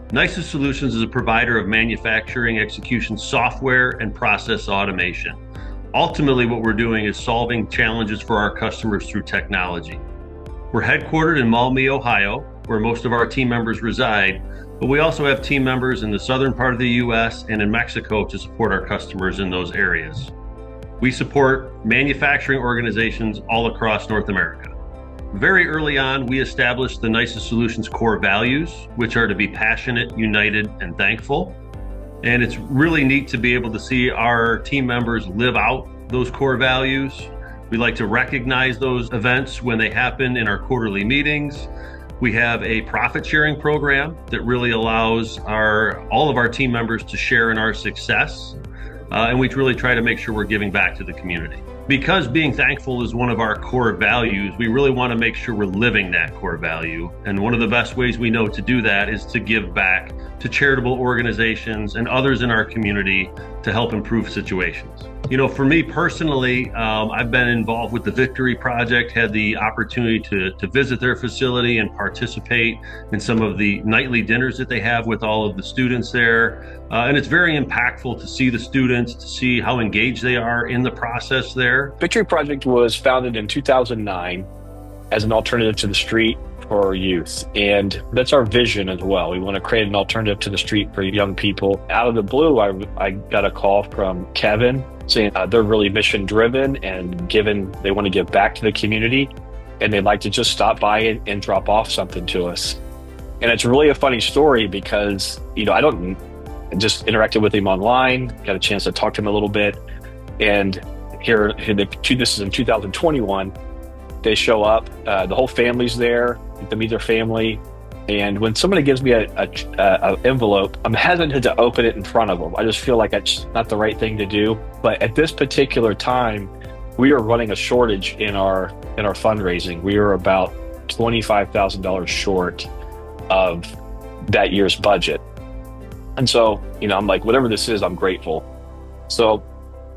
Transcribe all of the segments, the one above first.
Nysus Solutions is a provider of manufacturing execution software and process automation. Ultimately, what we're doing is solving challenges for our customers through technology. We're headquartered in Maumee, Ohio, where most of our team members reside, but we also have team members in the southern part of the U.S. and in Mexico to support our customers in those areas. We support manufacturing organizations all across North America. Very early on, we established the Nysus Solutions core values, which are to be passionate, united, and thankful. And it's really neat to be able to see our team members live out those core values. We like to recognize those events when they happen in our quarterly meetings. We have a profit sharing program that really allows all of our team members to share in our success. And we really try to make sure we're giving back to the community. Because being thankful is one of our core values, we really want to make sure we're living that core value. And one of the best ways we know to do that is to give back to charitable organizations and others in our community to help improve situations. For me personally, I've been involved with the Victory Project, had the opportunity to visit their facility and participate in some of the nightly dinners that they have with all of the students there. And it's very impactful to see the students, to see how engaged they are in the process there. Victory Project was founded in 2009 as an alternative to the street for youth. And that's our vision as well. We want to create an alternative to the street for young people. Out of the blue, I got a call from Kevin saying they're really mission driven and they want to give back to the community and they'd like to just stop by and drop off something to us. And it's really a funny story because, I just interacted with him online, got a chance to talk to him a little bit. And this is in 2021, they show up, the whole family's there to meet their family. And when somebody gives me an envelope, I'm hesitant to open it in front of them. I just feel like that's not the right thing to do. But at this particular time, we are running a shortage in our fundraising. We are about $25,000 short of that year's budget. And so, I'm like, whatever this is, I'm grateful. So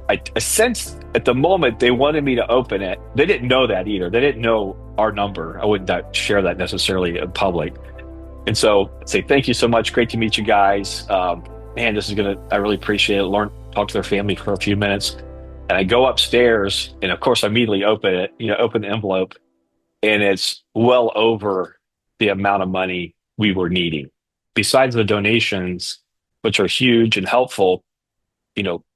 I sensed at the moment they wanted me to open it. They didn't know that either. They didn't know our number. I would not share that necessarily in public. And so I'd say, thank you so much. Great to meet you guys. Man, I really appreciate it. Talk to their family for a few minutes. And I go upstairs and of course I immediately open the envelope, and it's well over the amount of money we were needing. Besides the donations, which are huge and helpful,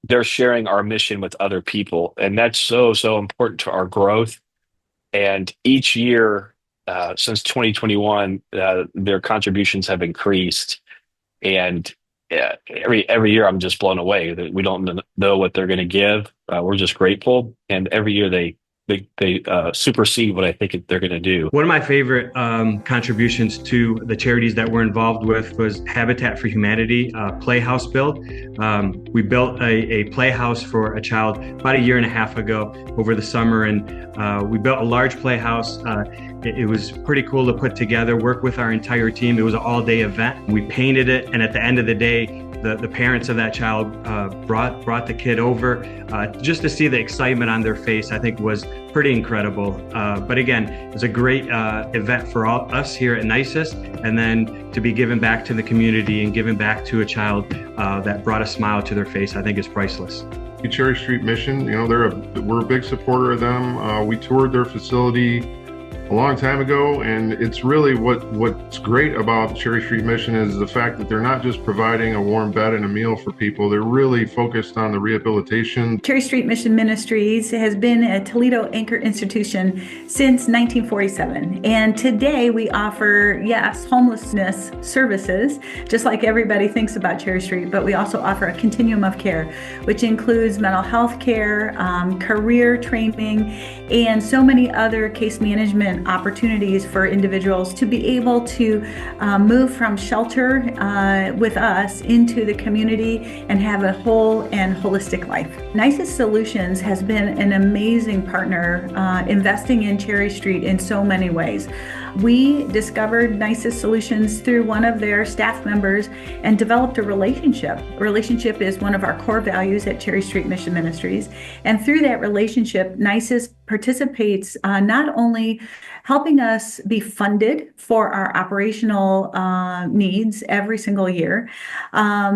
they're sharing our mission with other people. And that's so, so important to our growth. And each year, since 2021, their contributions have increased. And every year I'm just blown away. We don't know what they're going to give. We're just grateful. And every year they supersede what I think they're going to do. One of my favorite contributions to the charities that we're involved with was Habitat for Humanity Playhouse build. We built a playhouse for a child about a year and a half ago over the summer, and we built a large playhouse. It was pretty cool to put together, work with our entire team. It was an all-day event. We painted it, and at the end of the day, the parents of that child brought the kid over just to see the excitement on their face. I think was pretty incredible. But again, it's a great event for all us here at Nysus, and then to be given back to the community and given back to a child that brought a smile to their face, I think is priceless. Cherry Street Mission, we're a big supporter of them. We toured their facility a long time ago, and it's really what's great about the Cherry Street Mission is the fact that they're not just providing a warm bed and a meal for people. They're really focused on the rehabilitation. Cherry Street Mission Ministries has been a Toledo anchor institution since 1947, and today we offer, homelessness services, just like everybody thinks about Cherry Street, but we also offer a continuum of care, which includes mental health care, career training, and so many other case management opportunities for individuals to be able to move from shelter with us into the community and have a whole and holistic life. Nysus Solutions has been an amazing partner investing in Cherry Street in so many ways. We discovered Nysus Solutions through one of their staff members and developed a relationship. A relationship is one of our core values at Cherry Street Mission Ministries. And through that relationship, Nysus participates not only helping us be funded for our operational needs every single year,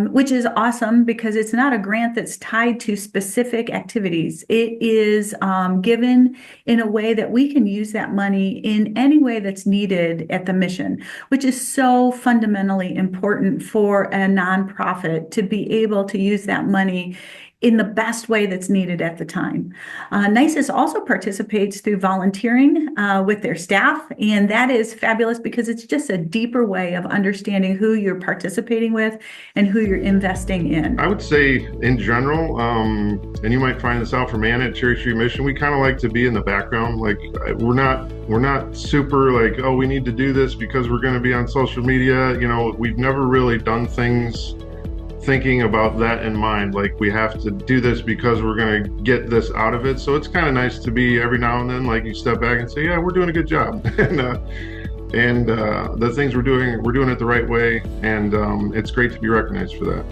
which is awesome because it's not a grant that's tied to specific activities. It is given in a way that we can use that money in any way that's needed at the mission, which is so fundamentally important for a nonprofit to be able to use that money in the best way that's needed at the time. Nysus also participates through volunteering with their staff, and that is fabulous because it's just a deeper way of understanding who you're participating with and who you're investing in. I would say in general, and you might find this out from Anna at Cherry Street Mission, we kind of like to be in the background. Like we're not super like, oh, we need to do this because we're going to be on social media. You know, we've never really done things thinking about that in mind, like we have to do this because we're going to get this out of it. So it's kind of nice to be every now and then, like you step back and say, yeah, we're doing a good job. and the things we're doing it the right way. And it's great to be recognized for that.